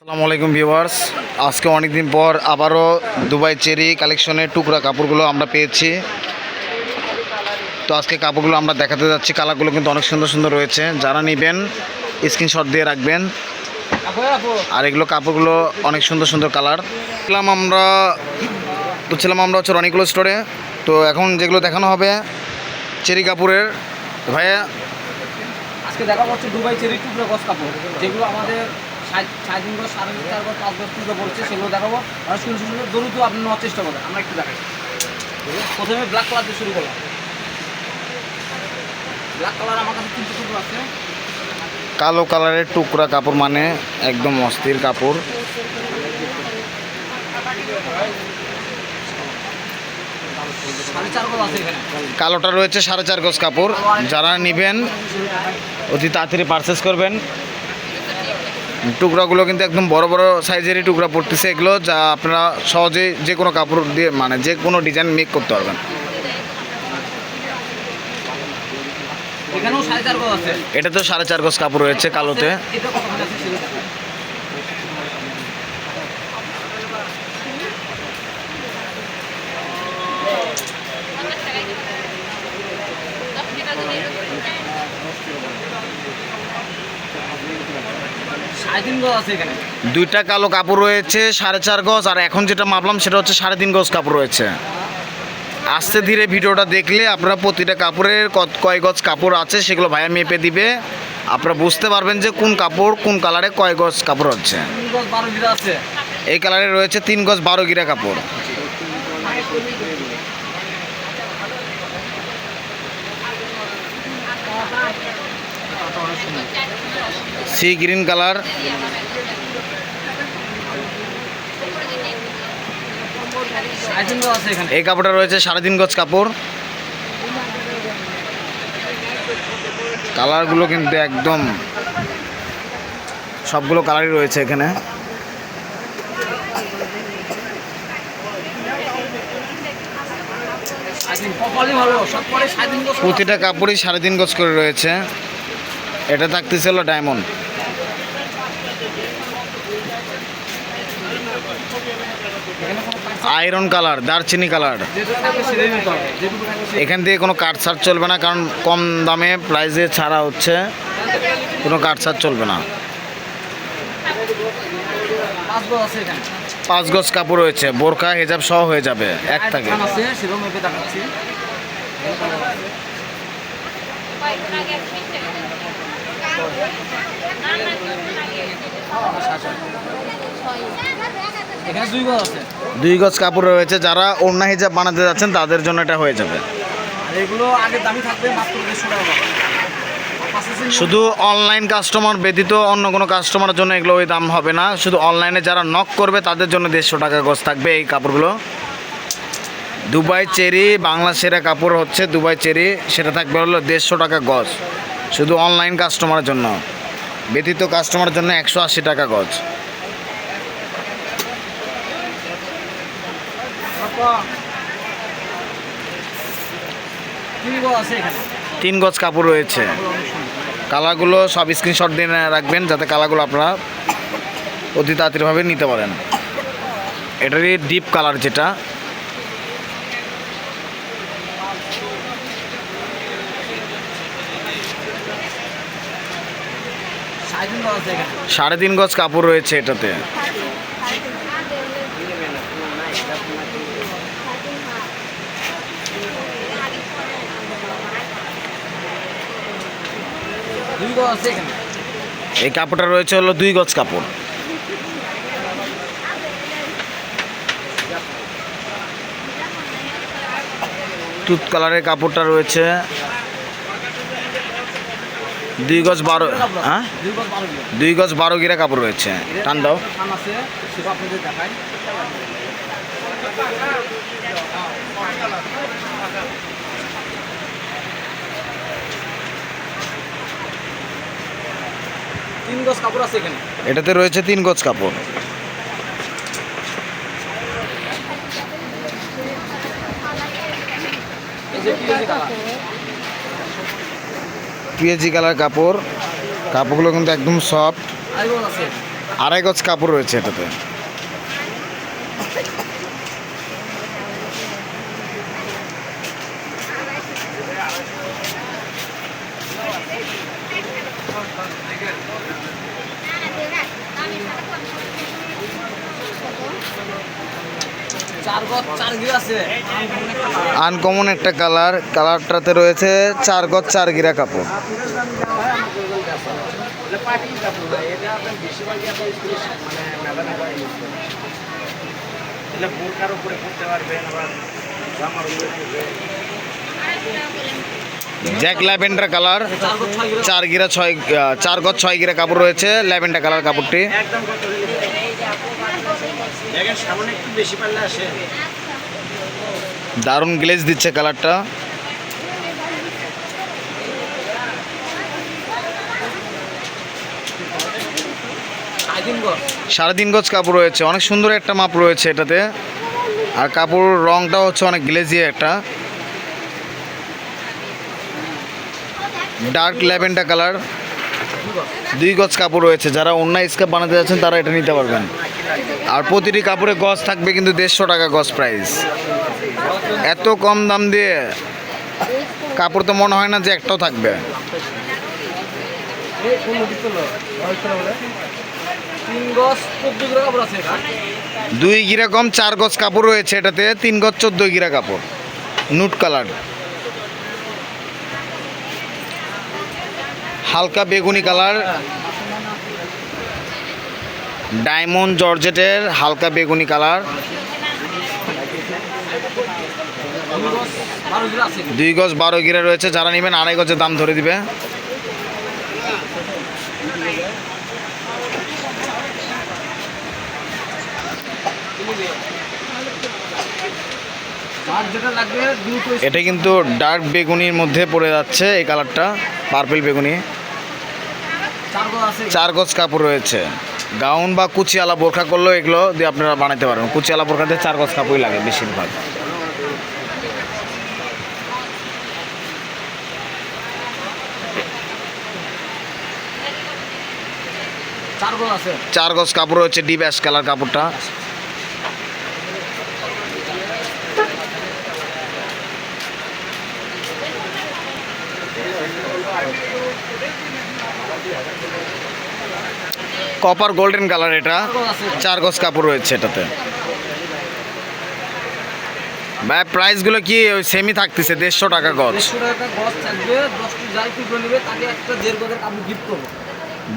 আসসালামু আলাইকুম ভিউয়ার্স, আজকে অনেক দিন পর আবারও দুবাই চেরি কালেকশনের টুকরা কাপড়গুলো আমরা পেয়েছি। তো আজকে কাপড়গুলো আমরা দেখাতে যাচ্ছি। কালারগুলো কিন্তু অনেক সুন্দর সুন্দর রয়েছে, যারা নেবেন স্ক্রিনশট দিয়ে রাখবেন। আর এগুলো কাপড়গুলো অনেক সুন্দর সুন্দর কালার। ছিলাম আমরা হচ্ছে রনিকুল স্টোরে। তো এখন যেগুলো দেখানো হবে চেরি কাপড়ের, ভাইয়া আজকে দেখা হচ্ছে দুবাই চেরি টুকরো গজ কাপড়, যেগুলো আমাদের 3.5 গজ 4.5 গজ 5 গজ টুকরো পড়ছে, সেগুলো দেখাবো। আর সুন্দর সুন্দর দ্রুত আপনি নেওয়ার চেষ্টা করবেন। আমরা একটু দেখাই। প্রথমে ব্ল্যাক কালার দিয়ে শুরু করলাম। ব্ল্যাক কালার আমার কাছে 3 টুকরো আছে। কালো কালারের টুকরা কাপড় মানে একদম অস্থির কাপড়। কালোটা রয়েছে 4.5 গজ কাপড়। যারা নেবেন অতি তাড়াতাড়ি পারচেস করবেন। টুকরাগুলো কিন্তু একদম বড় বড় সাইজেরই টুকরা পড়তেছে এগুলো, যা আপনারা সহজেই যে কোনো কাপড় দিয়ে মানে যে কোনো ডিজাইন মেক করতে পারবেন। এটা তো 4.5 গজ কাপড় রয়েছে কালোতে। দুইটা কালো কাপড় রয়েছে 4.5 গজ, আর এখন যেটা মাপলাম সেটা হচ্ছে 3.5 গজ কাপড় রয়েছে। আস্তে ধীরে ভিডিওটা দেখলে আপনারা প্রতিটা কাপড়ের কয় গজ কাপড় আছে সেগুলো ভাইয়া মেপে দিবে। আপনারা বুঝতে পারবেন যে কোন কাপড় কোন কালারে কয় গজ কাপড় হচ্ছে। এই কালারে রয়েছে 3 গজ 12 গিরা কাপড়। Sea green colour. এই কাপড়টা রয়েছে 3.5 গজ কাপড়। কালারগুলো কিন্তু একদম সবগুলো কালারই রয়েছে এখানে। প্রতিটা কাপড়ই 3.5 গজ করে রয়েছে। এটা থাকতেছিল ডায়মন্ড। আয়রন কালার, দারচিনি কালার। এখান থেকে কোনো কাট ছাড় চলবে না, কারণ কম দামে প্রাইসে ছাড়া হচ্ছে, কোনো কাট ছাড় চলবে না। 5 গজ কাপড় রয়েছে, বোরকা হেজাব সহ হয়ে যাবে এক থাকে। এখানে 2 গজ আছে। 2 গজ কাপড় রয়েছে, যারা ওড়না হিজাব বানাতে যাচ্ছেন তাদের জন্য এটা হয়ে যাবে। আর এগুলো আগে দামি থাকবে মাত্র 150 টাকা। শুধু অনলাইন কাস্টমার ব্যতীত অন্য কোনো কাস্টমারের জন্য এগুলো ওই দাম হবে না। শুধু অনলাইনে যারা নক করবে তাদের জন্য 150 টাকা গজ থাকবে এই কাপড়গুলো। দুবাই চেরি বাংলা সেরা কাপড় হচ্ছে দুবাই চেরি, সেটা থাকবে হলো 150 টাকা গজ। শুধু অনলাইন কাস্টমারের জন্য, ব্যতীত কাস্টমারের জন্য 180 টাকা গজ। 3 গজ কাপড় রয়েছে। কালারগুলো সব স্ক্রিনশট দিয়ে রাখবেন, যাতে কালারগুলো আপনারা অতি তাড়াতাড়িভাবে নিতে পারেন। এটারই ডিপ কালার যেটা। সাড়ে 3 গজ কাপড় রয়েছে এটাতে। এই কাপড়টা রয়েছে হলো 2 গজ কাপড়। তুত কালারের কাপড়টা রয়েছে 2 গজ 12। হ্যাঁ, 2 গজ 12 গিরা কাপড় রয়েছে। টান দাও। এটাতে রয়েছে 3 গজ কাপড়। পিএজি কালার কাপড়, কাপড়গুলো কিন্তু একদম সফট। আড়াই গজ কাপড় রয়েছে এটাতে। চার গজ 4 গিরা আছে। আনকমন একটা কালার, কালারটাতে রয়েছে 4 গজ 4 গিরা কাপড়। জ্যাক ল্যাভেন্ডার কালার, 4 গিরা 4 গজ 6 গিরা কাপড় রয়েছে, ল্যাভেন্ডার কালার কাপড়টি। দারুণ গ্লেজ দিচ্ছে কালারটা। সাড়ে তিন গজ কাপড় রয়েছে, অনেক সুন্দর একটা মাপ রয়েছে এটাতে। আর কাপড় রংটা হচ্ছে অনেক গ্লেজি একটা, ডার্ক ল্যাভেন্ডার কালার। 2 গজ কাপড় রয়েছে, যারা অন্য স্কার্ফ বানাতে যাচ্ছেন তারা এটা নিতে পারবেন। আর প্রতিটি কাপড়ে গজ থাকবে কিন্তু 150 টাকা গজ প্রাইস। এত কম দাম দিয়ে কাপড় তো মনে হয় না যে একটাও থাকবে। 2 গিরা কম 4 গজ কাপড় রয়েছে এটাতে, 3 গজ 14 গিরা কাপড়, নুট কালার, হালকা বেগুনি কালার, ডায়মন্ড জর্জেটের হালকা বেগুনি কালার। 2 গজ 12 গিরা রয়েছে, যারা নেবেন আড়াই গজের দাম ধরে দিবে। এটা কিন্তু ডার্ক বেগুনির মধ্যে পড়ে যাচ্ছে এই কালারটা, পার্পল বেগুনি। 4 গজ কাপড় রয়েছে। গাউন বা কুচিয়ালা বোরখা করলেও এগুলো দিয়ে আপনারা বানাতে পারবেন। কুচিয়ালা বোরখাতে 4 গজ কাপড়ই লাগে বেশিরভাগ। চার গজ কাপড় হচ্ছে ডিপ অ্যাশ কালার কাপড়টা। কপার গোল্ডেন কালার, এটা 4 গজ কাপড় রয়েছে এটাতে। ভাই প্রাইসগুলো কি ওই সেমই থাকতেছে 150 টাকা গজ।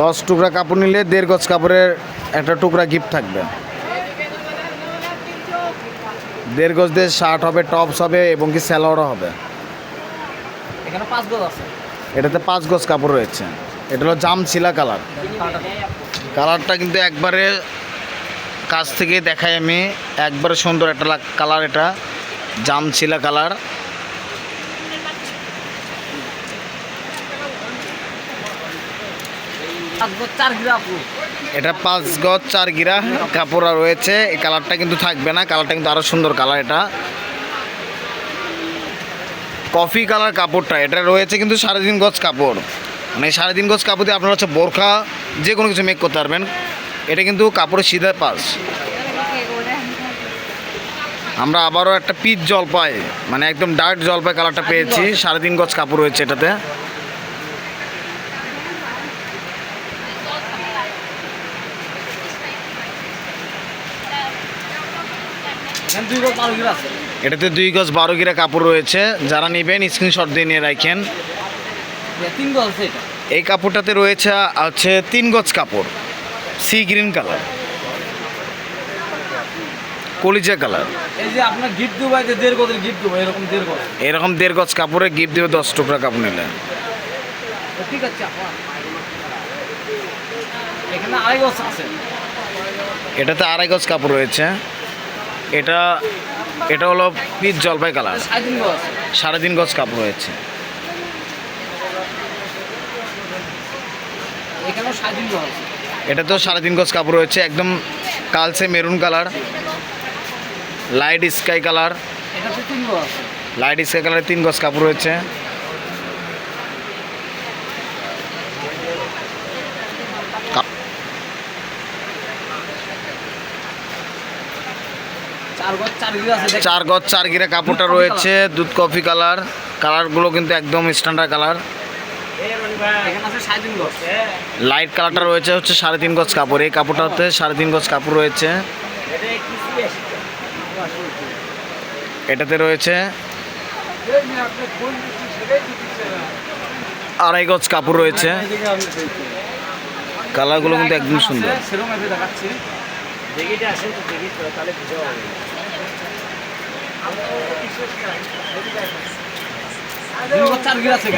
10 টুকরা কাপড় নিলে 1.5 গজ কাপড়ের একটা টুকরা গিফট থাকবে। 1.5 গজ দিয়ে শার্ট হবে, টপস হবে এবং কি সালোয়ারও হবে। এটাতে 5 গজ কাপড় রয়েছে। এটা হলো জামছিলা কালার। কালারটা কিন্তু একবারে কাছ থেকে দেখাই আমি, একবারে সুন্দর একটা কালার। এটা জামছিলা কালার। এটা 5 গজ 4 গিরা কাপড় রয়েছে। এই কালারটা কিন্তু থাকবে না, কালারটা কিন্তু আরো সুন্দর কালার। এটা কফি কালার কাপড়টা, এটা রয়েছে কিন্তু 3.5 গজ কাপড়। মানে 3.5 গজ কাপড় দিয়ে আপনারা হচ্ছে বোরখা যে কোনো কিছু মেক করতে পারবেন। এটা কিন্তু কাপড়ের সিধা পাশ। আমরা আবারও একটা পিচ জলপাই, মানে একদম ডার্ক জলপাই কালারটা পেয়েছি। 3.5 গজ কাপড় রয়েছে এটাতে। এটাতে 2 গজ 12 গিরা কাপড় রয়েছে। যারা নেবেন স্ক্রিনশট দিয়ে নিয়ে রাখেন। এই কাপড়টাতে রয়েছে হচ্ছে 3 গজ কাপড়, সি গ্রিন কালার, কলিজা কালার। এই যে আপনার গিফট দেবো, 1.5 গজের গিফট দেবো, এরকম 1.5 গজ, এরকম 1.5 গজ কাপড়ে গিফট দেবে 10 টুকরা কাপড় নিলে। ঠিক আছে। এখানে 2.5 গজ আছে। এটাতে 2.5 গজ কাপড় রয়েছে। এটা হলো পিচ জলপাই কালার, 3.5 গজ কাপড় রয়েছে। এটা তো 3.5 গজ কাপড় রয়েছে। একদম কালসে maroon colour, light sky colour. Light sky কালারে 3 গজ কাপড় রয়েছে। 4 গজ 4 গিরা কাপড়টা রয়েছে দুধ কফি কালার। কালারগুলো কিন্তু একদম স্ট্যান্ডার্ড কালার। লাইট কালারটা রয়েছে হচ্ছে 3.5 গজ কাপড়। এই কাপড়টা হচ্ছে 3.5 গজ কাপড় রয়েছে। এটাতে রয়েছে 2.5 গজ কাপড় রয়েছে। কালারগুলো কিন্তু একদম সুন্দর।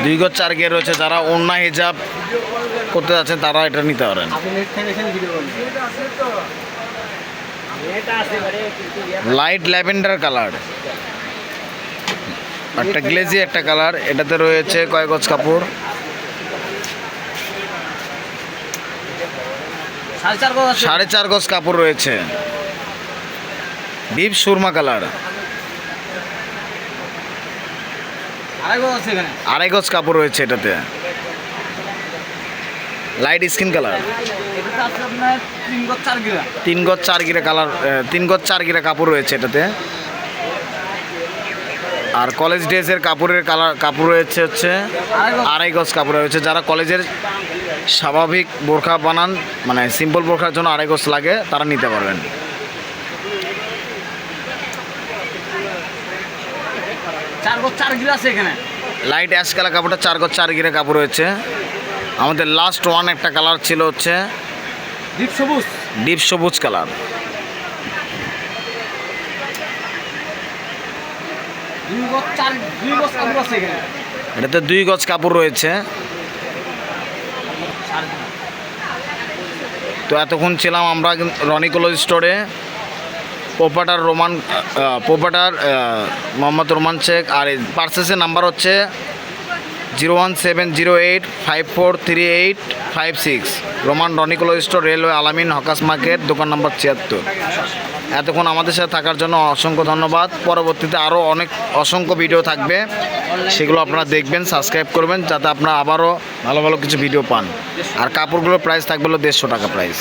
দুই গজ 4 গিয়ে রয়েছে। যারা ওড়না হিজাব করতে যাচ্ছেন তারা এটা নিতে পারেন। লাইট ল্যাভেন্ডার কালার, একটা গ্লেজি একটা কালার। এটাতে রয়েছে কয় গজ কাপড়? 4.5 গজ কাপড় রয়েছে। ডিপ সুরমা কালার, 2.5 গজ কাপড় রয়েছে এটাতে। লাইট স্কিন কালার, 3 গজ 4 গিরা কালার, 3 গজ 4 গিরা কাপড় রয়েছে এটাতে। আর কলেজ ড্রেসের কাপড়ের কাপড় রয়েছে হচ্ছে 2.5 গজ কাপড় রয়েছে। যারা কলেজের স্বাভাবিক বোরখা বানান, মানে সিম্পল বোরখার জন্য 2.5 গজ লাগে, তারা নিতে পারবেন। লাইট অ্যাশ কালার কাপড়টা 4 গজ 4 গিরা কাপড় রয়েছে। আমাদের লাস্ট ওয়ান একটা কালার ছিল হচ্ছে ডিপ সবুজ কালার। এটাতে 2 গজ কাপড় রয়েছে। তো এতক্ষণ ছিলাম আমরা রনি ক্লথ স্টোরে, পোপাটার মোহাম্মদ রোমান শেখ। আর পার্সেসের নাম্বার হচ্ছে 01708543856। Roman Roni cloth store, railway Alamin, hawkers market, দোকান নাম্বার 76। এতক্ষণ আমাদের সাথে থাকার জন্য অসংখ্য ধন্যবাদ। পরবর্তীতে আরও অসংখ্য ভিডিও থাকবে, সেগুলো আপনারা দেখবেন, সাবস্ক্রাইব করবেন, যাতে আপনারা আবারও ভালো ভালো কিছু ভিডিও পান। আর কাপড়গুলোর প্রাইস থাকবে হলো 150 টাকা প্রাইস।